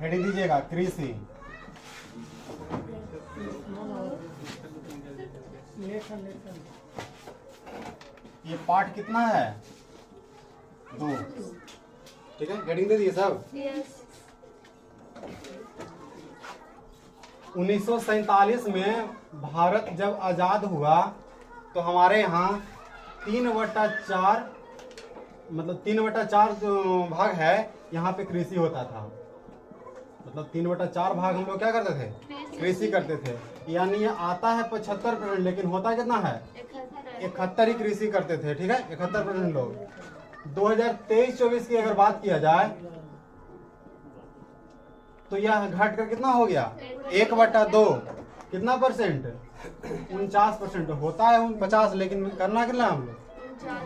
Heading दीजिएगा कृषि। ये पार्ट कितना है? 2। ठीक है, हेडिंग दे दिए सब। 1947 में भारत जब आजाद हुआ तो हमारे यहाँ 3/4 मतलब 3/4 जो भाग है यहाँ पे कृषि होता था। मतलब 3/4 भाग हम लोग क्या करते थे? कृषि करते थे। यानी ये आता है 75%, लेकिन होता कितना है? 71 ही कृषि करते थे। ठीक है, 71% लोग। 2023-24 की अगर बात किया जाए तो यह घट कर कितना हो गया? 1/2। कितना परसेंट? 49% होता है 50, लेकिन करना कितना हम लोग?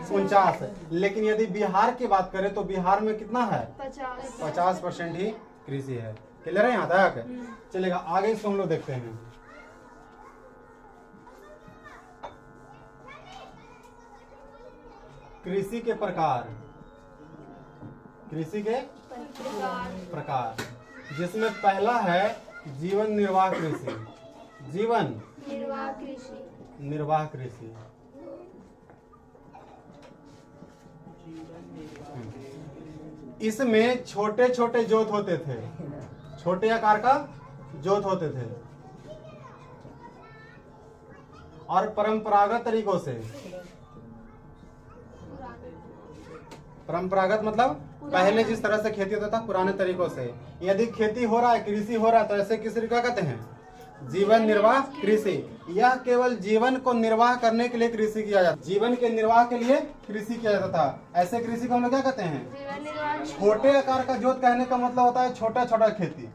49। लेकिन यदि बिहार की बात करें तो बिहार में कितना है? 50% ही कृषि है। क्लियर है यहाँ तक? चलेगा, आगे इसको हम लोग देखते हैं। कृषि के प्रकार। कृषि के प्रकार, जिसमें पहला है जीवन निर्वाह कृषि। जीवन निर्वाह कृषि। इसमें छोटे छोटे जोत होते थे, छोटे आकार का जोत होते थे, और परंपरागत तरीकों से, परंपरागत मतलब पहले जिस तरह से खेती होता था पुराने तरीकों से। यदि खेती हो रहा है, कृषि हो रहा है, तो ऐसे कृषि क्या कहते हैं? जीवन निर्वाह कृषि। यह केवल जीवन को निर्वाह करने के लिए कृषि किया जाता, जीवन के निर्वाह के लिए कृषि किया जाता था। ऐसे कृषि को हम लोग क्या कहते हैं? छोटे आकार का जोत। कहने का मतलब होता है छोटा छोटा खेती,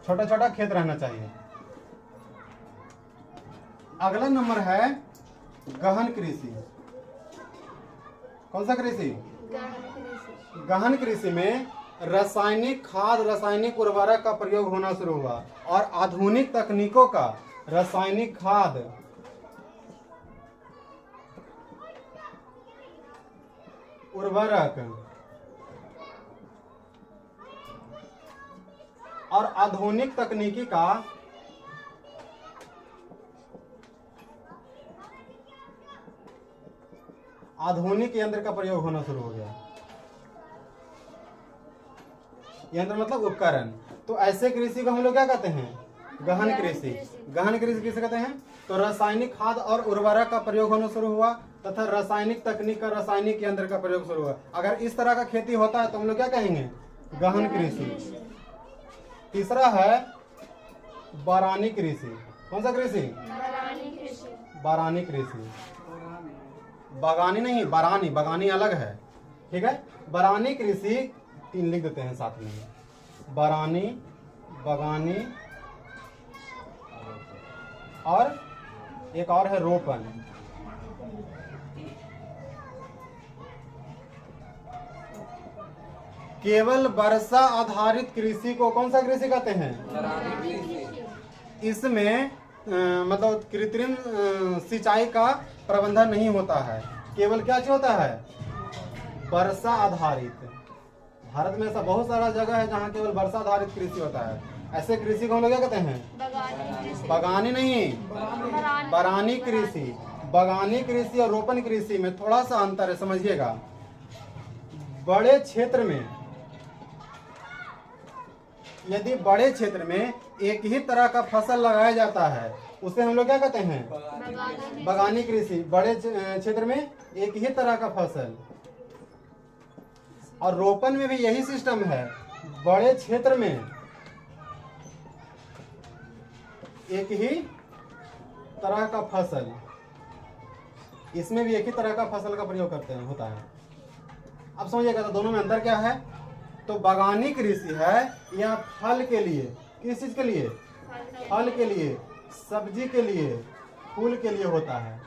छोटा छोटा खेत रहना चाहिए। अगला नंबर है गहन कृषि। कौन सा कृषि? गहन कृषि में रासायनिक खाद, रासायनिक उर्वरक का प्रयोग होना शुरू हुआ, और आधुनिक तकनीकों का रासायनिक खाद, उर्वरक और आधुनिक तकनीकी का आधुनिक यंत्र का प्रयोग होना शुरू हो गया। यंत्र मतलब उपकरण। तो ऐसे कृषि को हम लोग क्या कहते हैं? गहन कृषि। गहन कृषि किसे कहते हैं? तो रासायनिक खाद और उर्वरक का प्रयोग होना शुरू हुआ तथा रासायनिक तकनीक का, रासायनिक यंत्र का प्रयोग शुरू हुआ। अगर इस तरह का खेती होता है तो हम लोग क्या कहेंगे? गहन कृषि। तीसरा है बारानी कृषि। कौन सा कृषि? बारानी कृषि। बागानी नहीं, बारानी। बागानी अलग है। ठीक है, बारानी कृषि 3 लिख देते हैं साथ में। बारानी, बगानी और एक और है रोपन। केवल वर्षा आधारित कृषि को कौन सा कृषि कहते हैं? इसमें मतलब कृत्रिम सिंचाई का प्रबंधन नहीं होता है। केवल क्या चीज होता है? वर्षा आधारित। भारत में ऐसा बहुत सारा जगह है जहाँ केवल वर्षा आधारित कृषि होता है। ऐसे कृषि को हम लोग क्या कहते हैं? बगानी नहीं, बारानी कृषि। बगानी कृषि और रोपन कृषि में थोड़ा सा अंतर है, समझिएगा। बड़े क्षेत्र में, यदि बड़े क्षेत्र में एक ही तरह का फसल लगाया जाता है उसे हम लोग क्या कहते हैं? बगानी कृषि। बड़े क्षेत्र में एक ही तरह का फसल। और रोपन में भी यही सिस्टम है, बड़े क्षेत्र में एक ही तरह का फसल। इसमें भी एक ही तरह का फसल का प्रयोग करते हैं, होता है। अब समझिएगा तो दोनों में अंतर क्या है? तो बागानी कृषि है यह फल के लिए, किस चीज के लिए? फल के लिए, सब्जी के लिए, फूल के लिए होता है।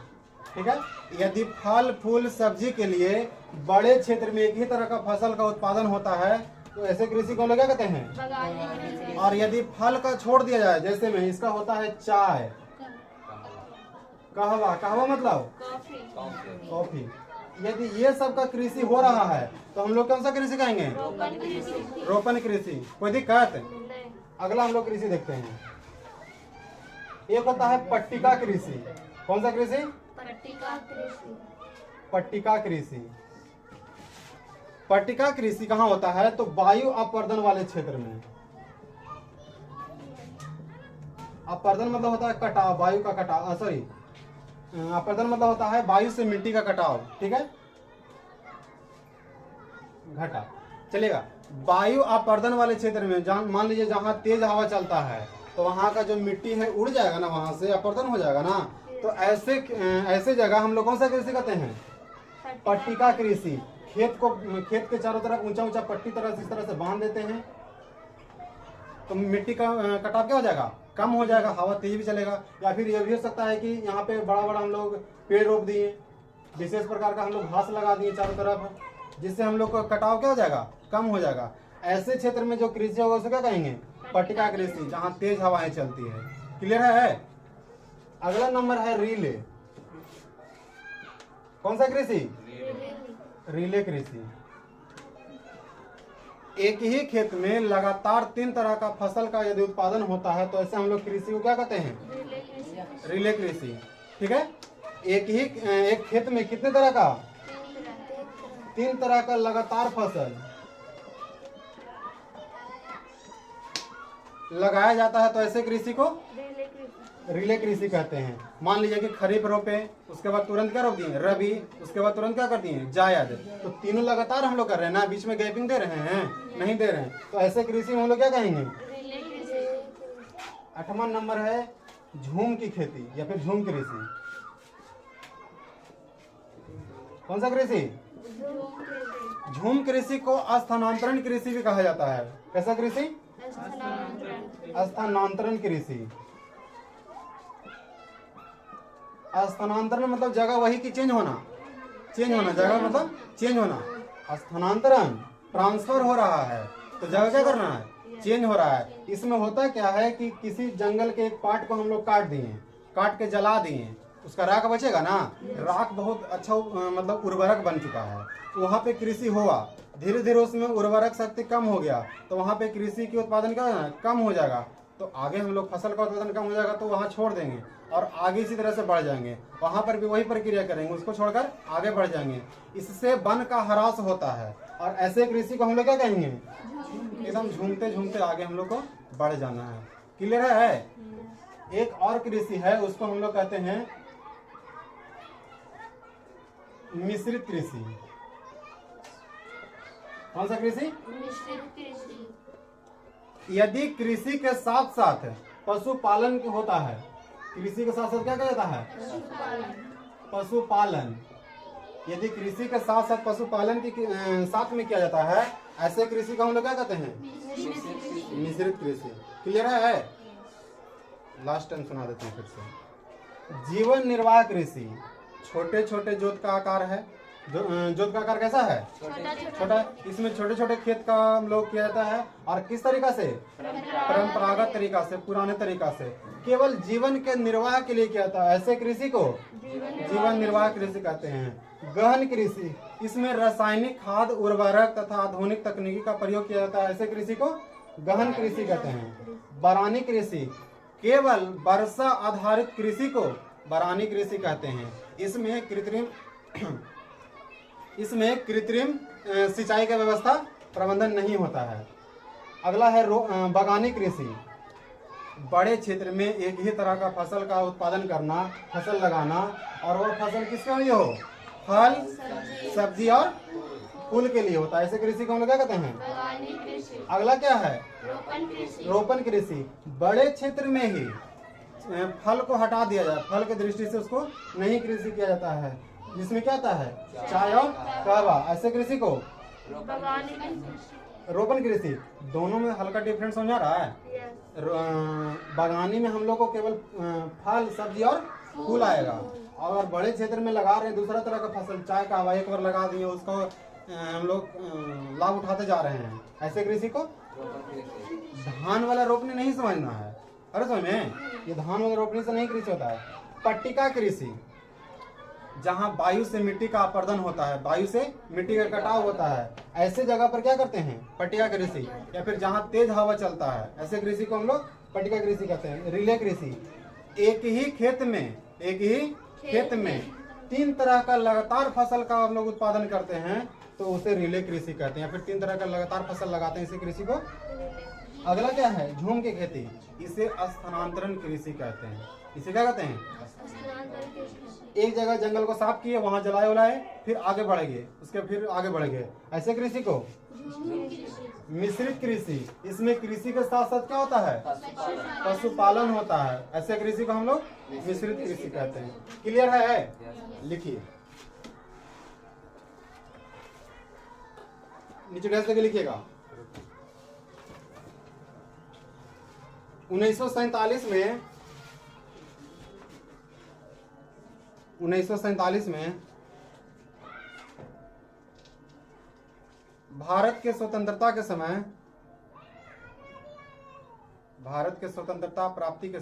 ठीक है, यदि फल फूल सब्जी के लिए बड़े क्षेत्र में एक ही तरह का फसल का उत्पादन होता है तो ऐसे कृषि को लोग क्या कहते हैं? और यदि फल का छोड़ दिया जाए, जैसे में इसका होता है चाय, कहवा। कहवा मतलब कॉफी। यदि ये सब का कृषि हो रहा है तो हम लोग कौन सा कृषि कहेंगे? रोपण कृषि। कोई दिक्कत? अगला हम लोग कृषि देखते हैं। एक होता है पट्टिका कृषि। कौन सा कृषि? पट्टिका कृषि। पट्टिका कृषि कहाँ होता है? तो वायु अपर्दन वाले क्षेत्र में। अपर्दन मतलब होता है कटाव, वायु का कटाव, सॉरी, अपर्दन मतलब होता है वायु से मिट्टी का कटाव, ठीक है, घटा, चलेगा। वायु अपर्दन वाले क्षेत्र में मान लीजिए जहाँ तेज हवा चलता है तो वहाँ का जो मिट्टी है उड़ जाएगा ना, वहां से अपर्दन हो जाएगा ना। तो ऐसे जगह हम लोग कौन सा कृषि करते हैं? पट्टिका कृषि। खेत के चारों तरफ ऊंचा ऊंचा पट्टी तरह इस तरह से बांध देते हैं तो मिट्टी का कटाव क्या हो जाएगा? कम हो जाएगा, हवा तेज भी चलेगा। या फिर यह भी हो सकता है कि यहाँ पे बड़ा बड़ा हम लोग पेड़ रोप दिए, विशेष प्रकार का हम लोग घास लगा दिए चारों तरफ, जिससे हम लोग का कटाव क्या हो जाएगा? कम हो जाएगा। ऐसे क्षेत्र में जो कृषि होगा उसे क्या कहेंगे? पट्टिका कृषि, जहाँ तेज हवाएं चलती है। क्लियर है? अगला नंबर है रिले। कौन सा कृषि? रिले कृषि। एक ही खेत में लगातार 3 तरह का फसल का यदि उत्पादन होता है तो ऐसे हम लोग कृषि को क्या कहते हैं? रिले कृषि। ठीक है, एक खेत में कितने तरह का? 3 तरह का लगातार फसल लगाया जाता है तो ऐसे कृषि को रिले कृषि कहते हैं। मान लीजिए कि खरीफ रोपे, उसके बाद तुरंत क्या रोप दिए? रबी, उसके बाद तुरंत क्या कर दिए? जायद। तो तीनों लगातार हम लोग कर रहे हैं ना, बीच में गैपिंग दे रहे हैं? नहीं दे रहे हैं। तो ऐसे कृषि में हम लोग क्या कहेंगे? 8वां नंबर है झूम की खेती या फिर झूम कृषि। कौन सा कृषि? झूम कृषि को स्थानांतरण कृषि भी कहा जाता है। कैसा कृषि? स्थानांतरण कृषि। स्थानांतरण मतलब जगह वही की चेंज होना, जगह मतलब चेंज होना। स्थानांतरण ट्रांसफर हो रहा है तो जगह क्या करना है? चेंज हो रहा है। इसमें होता क्या है कि किसी जंगल के एक पार्ट को हम लोग काट के जला दिए, उसका राख बचेगा ना, राख बहुत अच्छा मतलब उर्वरक बन चुका है, वहाँ पे कृषि हुआ, धीरे धीरे उसमें उर्वरक शक्ति कम हो गया तो वहाँ पे कृषि की उत्पादन क्या कम हो जाएगा। तो आगे हम लोग फसल का उत्पादन कम हो जाएगा तो वहाँ छोड़ देंगे और आगे इसी तरह से बढ़ जाएंगे, वहाँ पर भी वही प्रक्रिया करेंगे, उसको छोड़कर आगे बढ़ जाएंगे। इससे वन का ह्रास होता है और ऐसे कृषि को हम लोग क्या कहेंगे? एकदम झूमते झूमते आगे हम लोग को बढ़ जाना है। क्लियर है? एक और कृषि है, उसको हम लोग कहते हैं मिश्रित कृषि। कौन सा कृषि? मिश्रित कृषि। यदि कृषि के साथ साथ पशुपालन होता है, कृषि के साथ साथ क्या कहा जाता है? पशुपालन। यदि कृषि के साथ साथ पशुपालन की साथ में किया जाता है, ऐसे कृषि को हम लोग क्या कहते हैं? मिश्रित कृषि। क्लियर है? लास्ट टाइम सुना देते हैं फिर से। जीवन निर्वाह कृषि। छोटे छोटे जोत का आकार है। जोत का आकार कैसा है? छोटा। इसमें छोटे छोटे खेत का हम लोग किया जाता है और किस तरीका से? परंपरागत तरीका से, पुराने तरीका से, केवल जीवन के निर्वाह के लिए किया जाता है। ऐसे कृषि को जीवन निर्वाह कृषि कहते हैं। गहन कृषि, इसमें रासायनिक खाद, उर्वरक तथा आधुनिक तकनीकी का प्रयोग किया जाता है। ऐसे कृषि को गहन कृषि कहते हैं। बरानी कृषि, केवल वर्षा आधारित कृषि को बरानी कृषि कहते हैं। इसमें कृत्रिम सिंचाई का व्यवस्था प्रबंधन नहीं होता है। अगला है बागानी कृषि। बड़े क्षेत्र में एक ही तरह का फसल का उत्पादन करना, फसल लगाना, और वह फसल किसके लिए हो? फल, सब्जी और फूल के लिए होता है। ऐसे कृषि को हम लोग क्या कहते हैं? अगला क्या है? रोपण कृषि। बड़े क्षेत्र में ही फल को हटा दिया जाए, फल की दृष्टि से उसको नहीं कृषि किया जाता है, जिसमें क्या आता है? चाय और कहवा। ऐसे कृषि को रोपण कृषि। दोनों में हल्का डिफरेंस समझ आ रहा है? बागानी में हम लोग को केवल फल, सब्जी और फूल आएगा, और बड़े क्षेत्र में लगा रहे हैं दूसरा तरह का फसल, चाय कहवा एक बार लगा दिए, उसको हम लोग लाभ उठाते जा रहे हैं। ऐसे कृषि को धान वाला रोपनी नहीं समझना है। अरे समझ में, ये धान वाला रोपनी से नहीं कृषि होता है। पट्टिका कृषि, जहां वायु से मिट्टी का अपरदन होता है, वायु से मिट्टी का कटाव होता है, ऐसे जगह पर क्या करते हैं? पट्टिका कृषि। या फिर जहां तेज हवा चलता है, ऐसे कृषि को हम लोग पट्टिका कृषि कहते हैं। रिले कृषि, एक ही खेत में 3 तरह का लगातार फसल का हम लोग उत्पादन करते हैं, तो उसे रिले कृषि कहते हैं। या फिर 3 तरह का लगातार फसल लगाते हैं, इसी कृषि को। अगला क्या है? झूम की खेती, इसे स्थानांतरण कृषि कहते हैं। इसे क्या कहते हैं? एक जगह जंगल को साफ किए, वहां जलाए उलाए, फिर आगे बढ़ेंगे, उसके फिर आगे बढ़ेंगे, ऐसे कृषि को मिश्रित कृषि। इसमें कृषि के साथ साथ क्या होता है? पशुपालन होता है, ऐसे कृषि को हम लोग मिश्रित कृषि कहते हैं। क्लियर है? लिखिए, नीचे डैश करके लिखिएगा। 1947 में भारत के स्वतंत्रता प्राप्ति के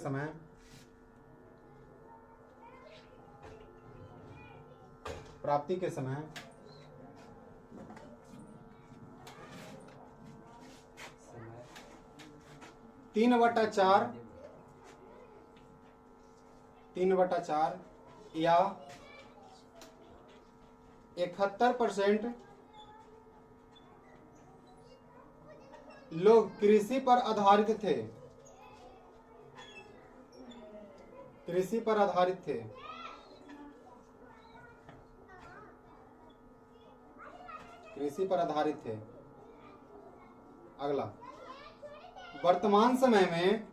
समय तीन बटा चार या 71% लोग कृषि पर आधारित थे। अगला, वर्तमान समय में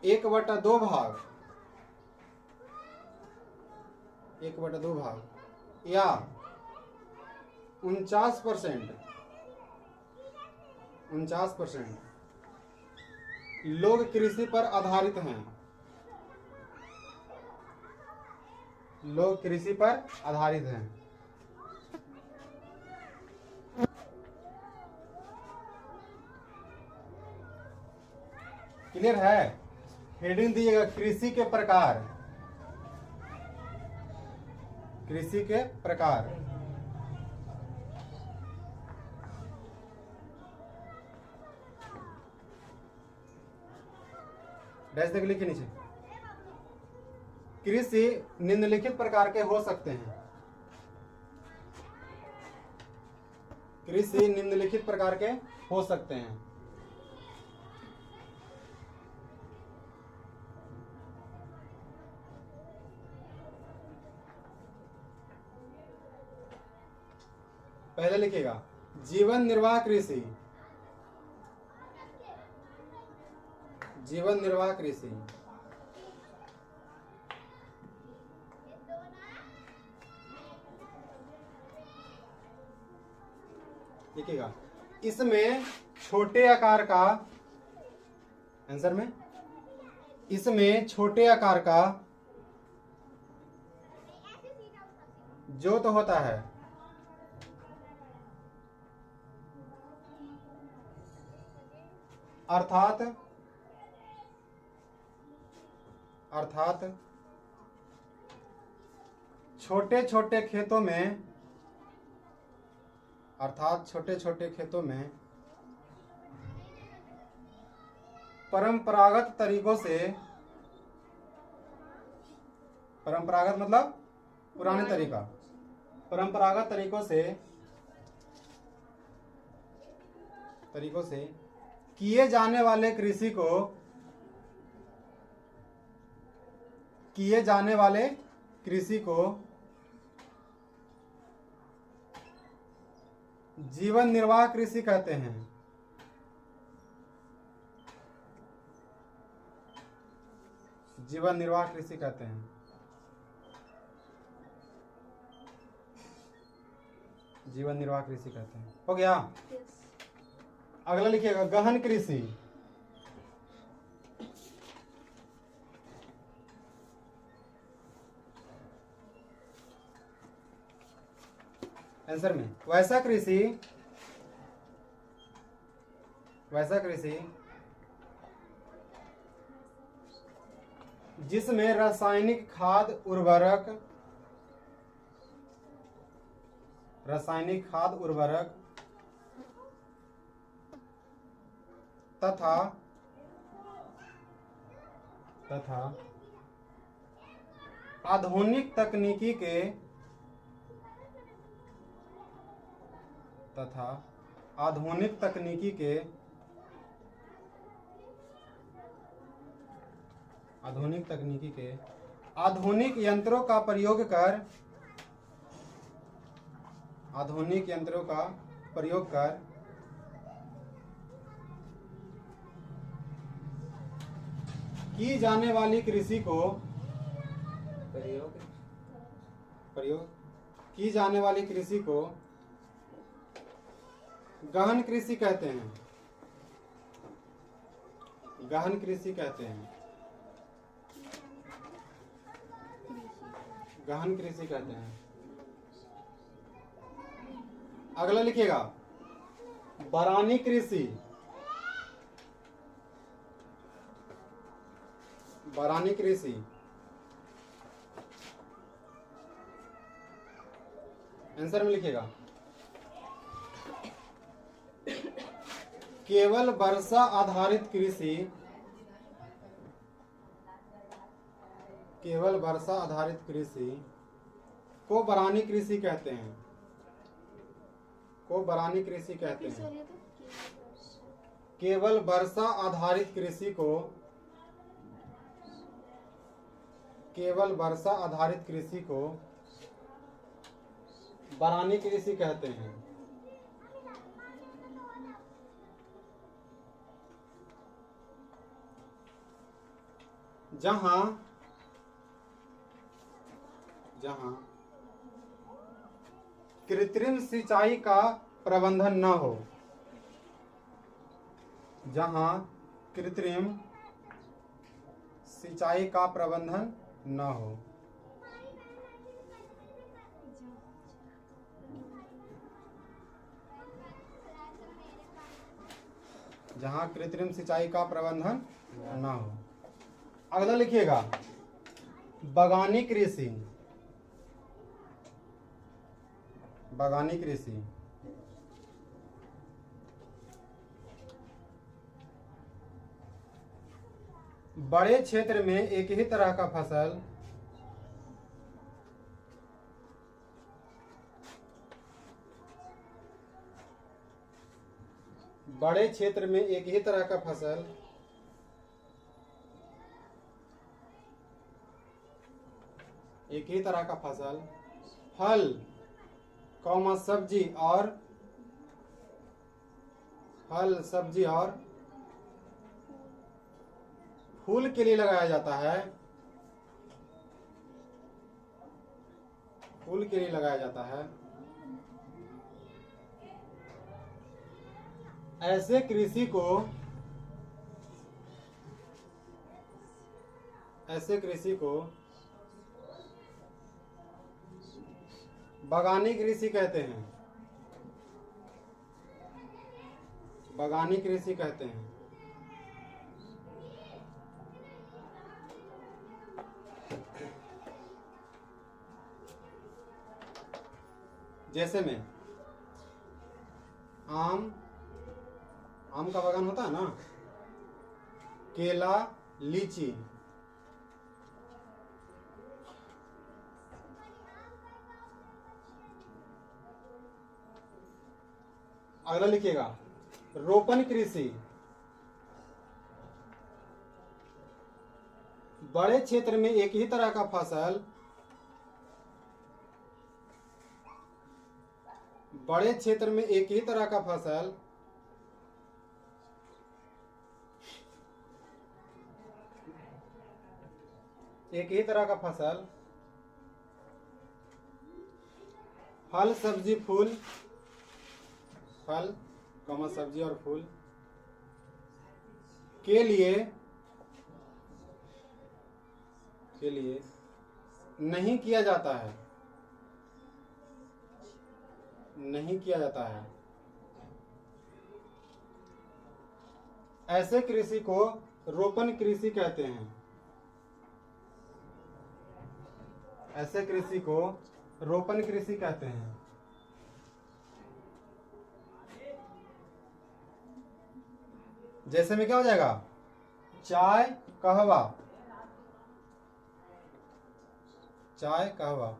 1/2 भाग या 49% लोग कृषि पर आधारित हैं। क्लियर है? हेडिंग दिएगा कृषि के प्रकार। डैश देख लिखिए नीचे। कृषि निम्नलिखित प्रकार के हो सकते हैं। पहले लिखिएगा जीवन निर्वाह कृषि। लिखिएगा, इसमें छोटे आकार का, आंसर में इसमें छोटे आकार का जोत होता है, अर्थात छोटे छोटे खेतों में परंपरागत तरीकों से, परंपरागत मतलब पुराने तरीका, परंपरागत तरीकों से किए जाने वाले कृषि को जीवन निर्वाह कृषि कहते हैं। जीवन निर्वाह कृषि कहते हैं। हो गया? अगला लिखिएगा गहन कृषि। आंसर में वैसा कृषि जिसमें रासायनिक खाद उर्वरक तथा आधुनिक तकनीकी के आधुनिक यंत्रों का प्रयोग कर की जाने वाली कृषि को गहन कृषि कहते हैं। अगला लिखिएगा बरानी कृषि। आंसर में लिखिएगा केवल वर्षा आधारित कृषि को बरानी कृषि कहते हैं। केवल वर्षा आधारित कृषि को बरानी कृषि कहते हैं। जहां कृत्रिम सिंचाई का प्रबंधन न हो। अगला लिखिएगा बागानी कृषि। बड़े क्षेत्र में एक ही तरह का फसल फल, सब्जी और फूल के लिए लगाया जाता है। ऐसे कृषि को बागानी कृषि कहते हैं। जैसे में आम का बागान होता है ना, केला, लीची। अगला लिखिएगा रोपण कृषि। बड़े क्षेत्र में एक ही तरह का फसल फल, सब्जी, फूल, सब्जी और फूल के लिए नहीं किया जाता है। ऐसे कृषि को रोपण कृषि कहते हैं। ऐसे कृषि को रोपण कृषि कहते हैं। जैसे में क्या हो जाएगा, चाय कहवा, चाय कहवा।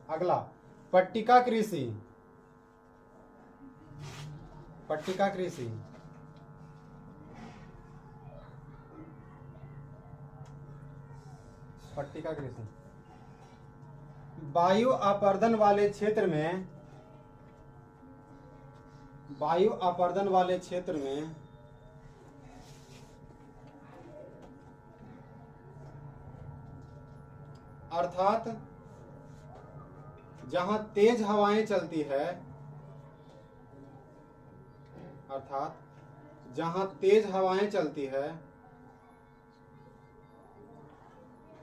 अगला पट्टिका कृषि, पट्टिका कृषि। पट्टिका कृषि वायु अपर्दन वाले क्षेत्र में, वायु अपर्दन वाले क्षेत्र में अर्थात जहां तेज हवाएं चलती है, अर्थात जहां तेज हवाएं चलती है,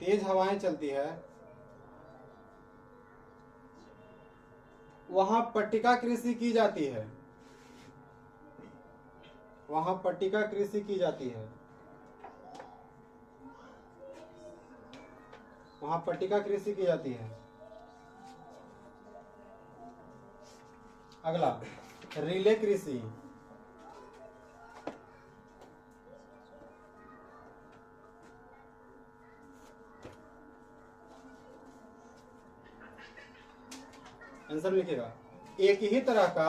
तेज हवाएं चलती है, वहां पट्टिका कृषि की जाती है, वहां पट्टिका कृषि की जाती है, वहां पट्टिका कृषि की जाती है। अगला रिले कृषि, आंसर लिखिएगा। एक ही तरह का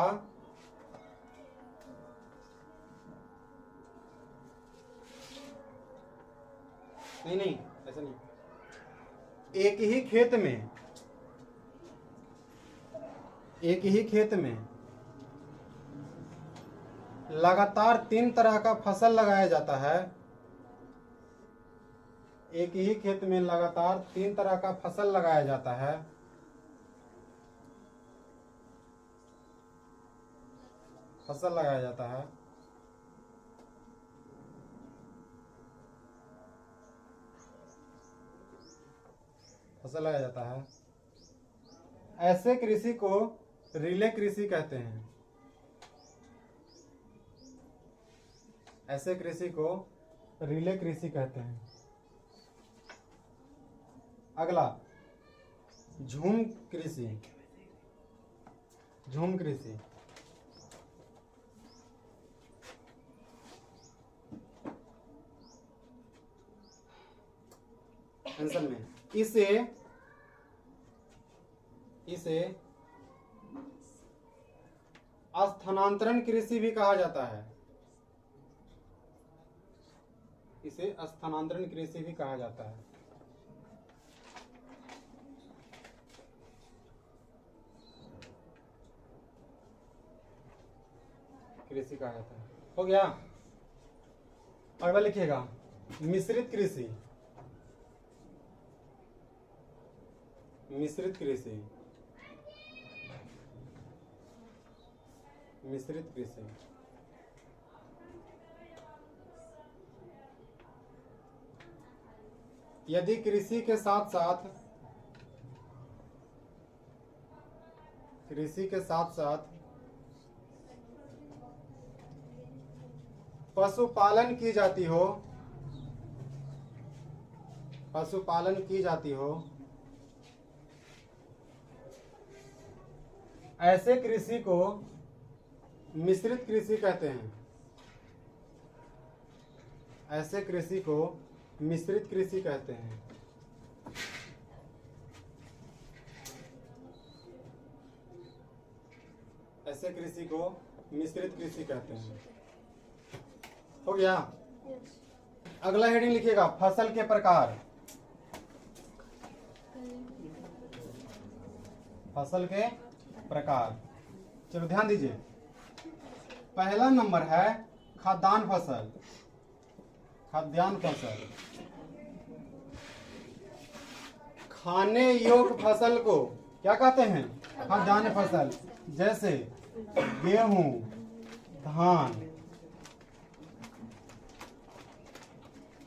नहीं ऐसा नहीं, एक ही खेत में, एक ही खेत में लगातार 3 तरह का फसल लगाया जाता है। एक ही खेत में लगातार 3 तरह का फसल लगाया जाता है। फसल लगाया जाता है। फसल लगाया जाता है। ऐसे कृषि को रिले कृषि कहते हैं। ऐसे कृषि को रिले कृषि कहते हैं। अगला झूम कृषि, झूम कृषि। आंसर में इसे स्थानांतरण कृषि भी कहा जाता है। इसे स्थानांतरण कृषि भी कहा जाता है। कृषि कहा जाता है। हो गया। अगला लिखिएगा मिश्रित कृषि। मिश्रित कृषि, मिश्रित कृषि। यदि कृषि के साथ साथ पशुपालन की जाती हो, पशुपालन की जाती हो, ऐसे कृषि को मिश्रित कृषि कहते हैं। ऐसे कृषि को मिश्रित कृषि कहते हैं। ऐसे कृषि को मिश्रित कृषि कहते हैं। हो गया। अगला हेडिंग लिखिएगा फसल के प्रकार। फसल के प्रकार। चलो ध्यान दीजिए। पहला नंबर है खाद्यान्न फसल। खाद्यान्न फसल खाने योग्य फसल को क्या कहते हैं? खाद्यान्न फसल। जैसे गेहूं, धान,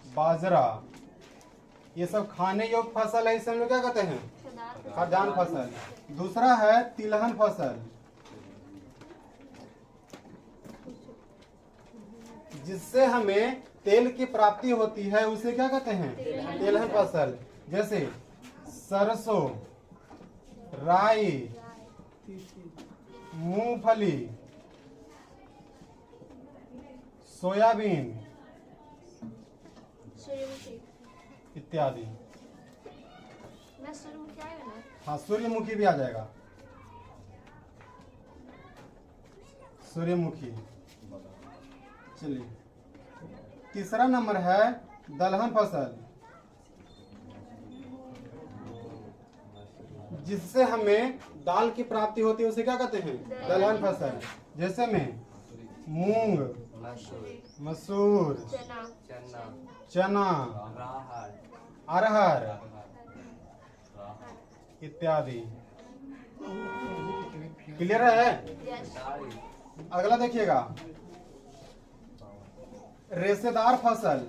बाजरा, ये सब खाने योग्य फसल है। इसे हम लोग क्या कहते हैं? खाद्यान्न फसल। दूसरा है तिलहन फसल, जिससे हमें तेल की प्राप्ति होती है उसे क्या कहते हैं? तेलहन फसल। जैसे सरसों, राई, मूंगफली, सोयाबीन इत्यादि। हाँ, सूर्यमुखी भी आ जाएगा, सूर्यमुखी। चलिए, तीसरा नंबर है दलहन फसल, जिससे हमें दाल की प्राप्ति होती है उसे क्या कहते हैं? दलहन फसल। जैसे में मूंग, मसूर, चना, अरहर इत्यादि। क्लियर है? अगला देखिएगा, रेशेदार फसल।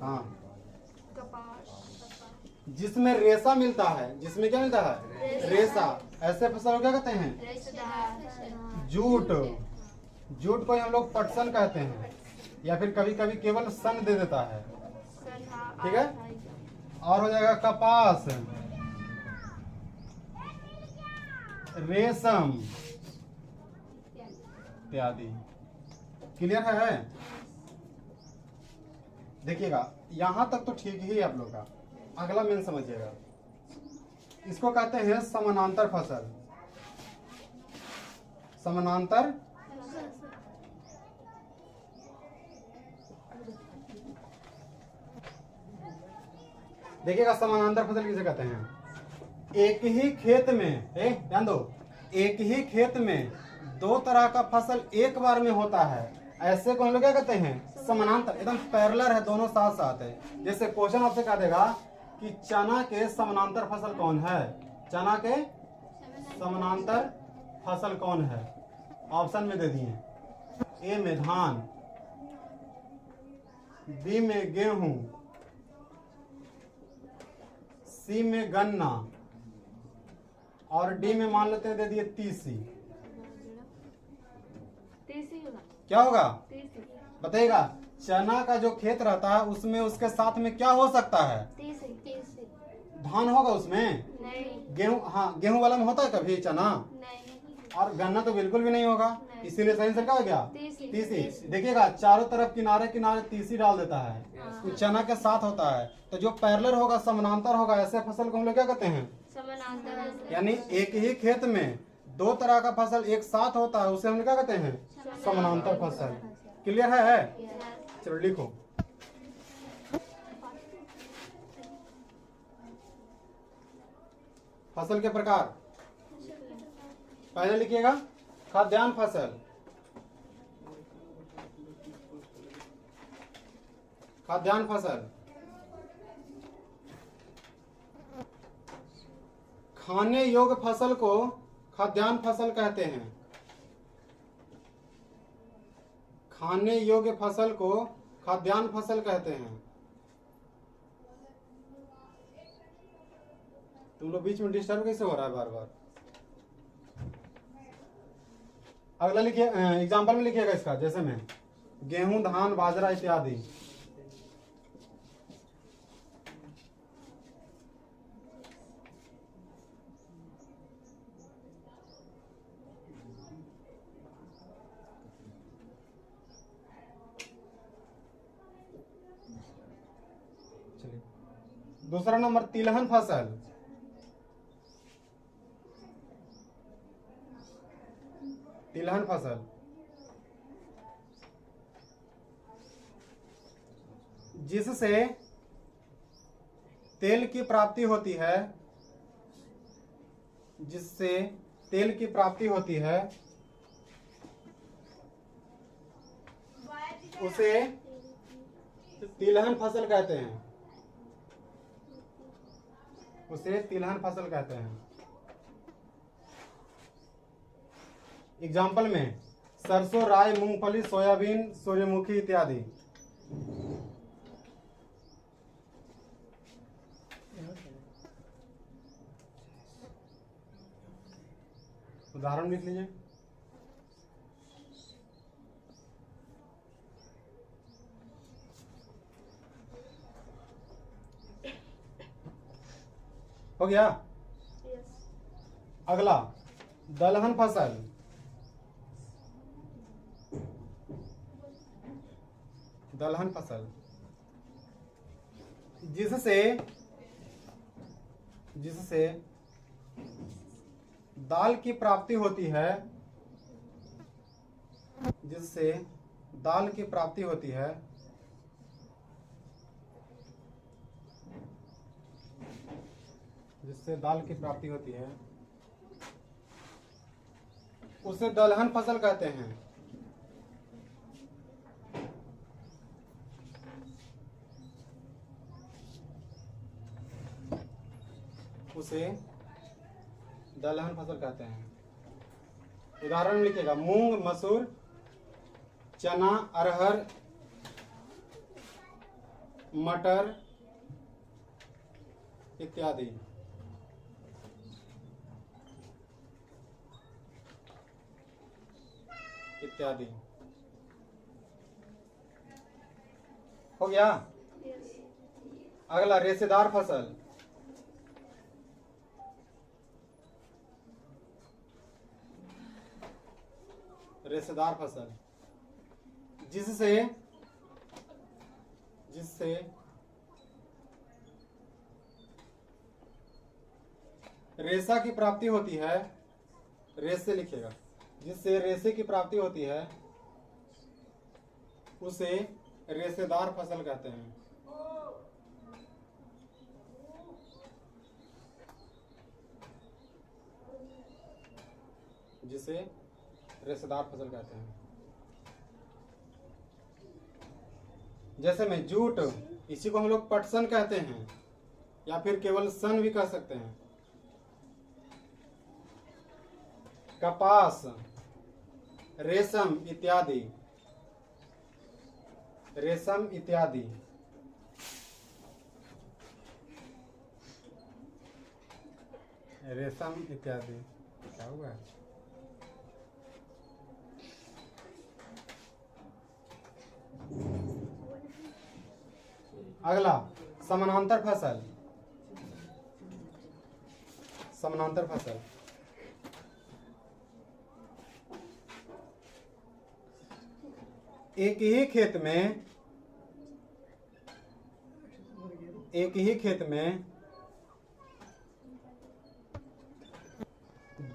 हाँ, जिसमें रेशा मिलता है, जिसमें क्या मिलता है? रेशा। ऐसे फसल को क्या कहते हैं? जूट। जूट को हम लोग पटसन कहते हैं, या फिर कभी कभी केवल सन दे देता है। ठीक है। और हो जाएगा कपास, रेशम इत्यादि। क्लियर है? देखिएगा, यहां तक तो ठीक ही है आप लोग का। अगला मेन समझिएगा, इसको कहते हैं समानांतर फसल। समानांतर देखिएगा, समानांतर फसल किसे कहते हैं? एक ही खेत में, ध्यान दो, एक ही खेत में दो तरह का फसल एक बार में होता है, ऐसे को हम लोग क्या कहते हैं? समानांतर। एकदम पैरेलल है, दोनों साथ साथ है। जैसे क्वेश्चन आपसे कहा देगा कि चना के समानांतर फसल कौन है? चना के समानांतर फसल कौन है? ऑप्शन में दे दिए, ए में धान, बी में गेहूं, सी में गन्ना, और डी में मान लेते हैं दे दिए तीसी। क्या होगा बताइएगा? चना का जो खेत रहता है उसमें उसके साथ में क्या हो सकता है? धान होगा उसमें? गेहूं, हाँ, गेहूं वाला में होता है कभी चना? और गन्ना तो बिल्कुल भी नहीं होगा। इसीलिए सही आंसर क्या हो गया? तीसी। देखिएगा, चारों तरफ किनारे किनारे तीसी डाल देता है, तो चना के साथ होता है। तो जो पैरेलल होगा, समानांतर होगा, ऐसे फसल को हम लोग क्या कहते हैं? यानी एक ही खेत में दो तरह का फसल एक साथ होता है, उसे हम लोग क्या कहते हैं? समानांतर फसल। क्लियर है? चलो लिखो, फसल के प्रकार। पहले लिखिएगा खाद्यान्न फसल। खाद्यान्न फसल खाने योग्य फसल को खाद्यान्न फसल कहते हैं। खाने योग्य फसल को खाद्यान्न फसल कहते हैं। तुम लोग बीच में डिस्टर्ब कैसे हो रहा है बार बार? अगला लिखिए, एग्जाम्पल में लिखिएगा इसका। जैसे में गेहूं, धान, बाजरा इत्यादि। दूसरा नंबर तिलहन फसल। तिलहन फसल जिससे तेल की प्राप्ति होती है, जिससे तेल की प्राप्ति होती है, उसे तिलहन फसल कहते हैं। उसे तिलहन फसल कहते हैं। एग्जाम्पल में सरसों, राई, मूंगफली, सोयाबीन, सूर्यमुखी इत्यादि। उदाहरण लिख लीजिए। हो गया। यस। अगला दलहन फसल, दलहन फसल जिससे दाल की प्राप्ति होती है, जिससे दाल की प्राप्ति होती है, जिससे दाल की प्राप्ति होती है, उसे दलहन फसल कहते हैं। उसे दलहन फसल कहते हैं। उदाहरण में लिखिएगा मूंग, मसूर, चना, अरहर, मटर इत्यादि। इत्यादि हो गया। यस। अगला रेशेदार फसल, रेशेदार फसल जिससे रेशा की प्राप्ति होती है, रेशे लिखिएगा, जिससे रेशे की प्राप्ति होती है उसे रेशेदार फसल कहते हैं। जिसे रेशेदार फसल कहते हैं। जैसे में जूट, इसी को हम लोग पटसन कहते हैं या फिर केवल सन भी कह सकते हैं। कपास, रेशम इत्यादि, रेशम इत्यादि। रेशम इत्यादि क्या हुआ है? अगला समानांतर फसल, समानांतर फसल एक ही खेत में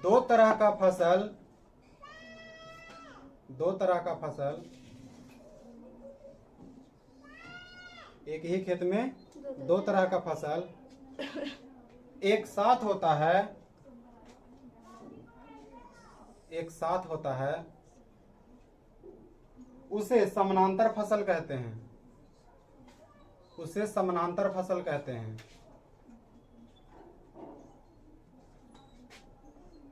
दो तरह का फसल एक ही खेत में दो तरह का फसल एक साथ होता है, उसे समानांतर फसल कहते हैं। उसे समानांतर फसल कहते हैं।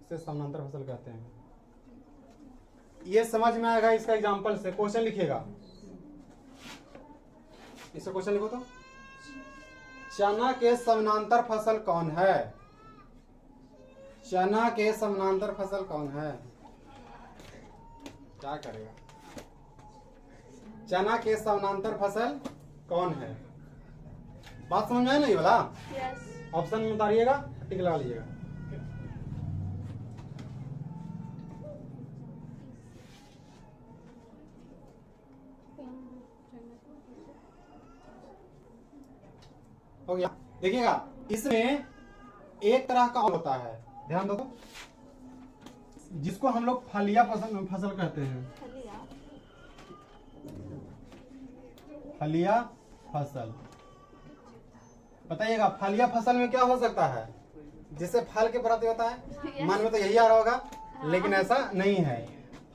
उसे समानांतर फसल कहते हैं। ये समझ में आएगा। इसका एग्जांपल से क्वेश्चन लिखिएगा। इससे क्वेश्चन लिखो तो, चना के समानांतर फसल कौन है? चना के समानांतर फसल कौन है? क्या करेगा? चना के समानांतर फसल कौन है? बात समझ में आया नहीं वाला? यस। ऑप्शन में उतारिएगा, टिक लगा लीजिएगा। हो गया। देखिएगा, इसमें एक तरह का होता है, ध्यान दो तो, जिसको हम लोग फलिया फसल कहते हैं। फलिया फसल बताइएगा, फलिया फसल में क्या हो सकता है? जिससे फल के प्राप्ति होता है। मन में तो यही आ रहा होगा, लेकिन ऐसा नहीं है।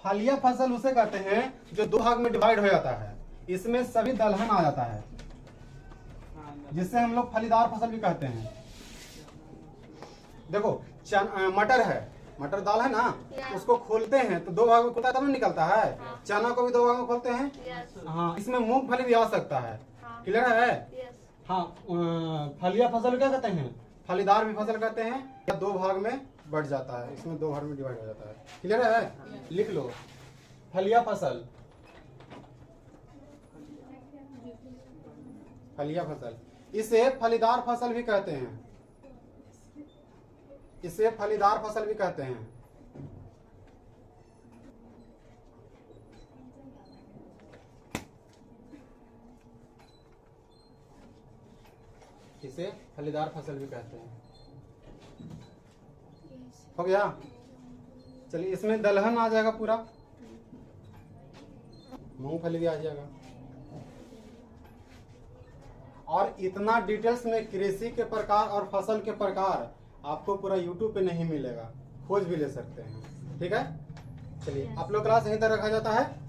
फलिया फसल उसे कहते हैं जो दो भाग में डिवाइड हो जाता है। इसमें सभी दलहन आ जाता है, जिससे हम लोग फलीदार फसल भी कहते हैं। देखो, मटर है, मटर दाल है ना, उसको खोलते हैं तो दो भाग में खुलता है तब निकलता है। चना को भी दो भाग में खोलते हैं। हाँ, इसमें मूंगफली भी आ सकता है। क्लियर है? हाँ, फलिया फसल क्या कहते हैं? फलीदार भी फसल कहते हैं, या दो भाग में बढ़ जाता है। इसमें दो भाग में डिवाइड हो जाता है। क्लियर है? लिख लो, फलिया फसल, फलिया फसल। इसे फलीदार फसल भी कहते हैं। इसे फलीदार फसल भी कहते हैं। इसे फलीदार फसल भी कहते हैं। हो गया। चलिए इसमें दलहन आ जाएगा पूरा, मूंगफली भी आ जाएगा। और इतना डिटेल्स में कृषि के प्रकार और फसल के प्रकार आपको पूरा YouTube पे नहीं मिलेगा, खोज भी ले सकते हैं। ठीक है, चलिए आप लोग क्लास यहीं तक रखा जाता है।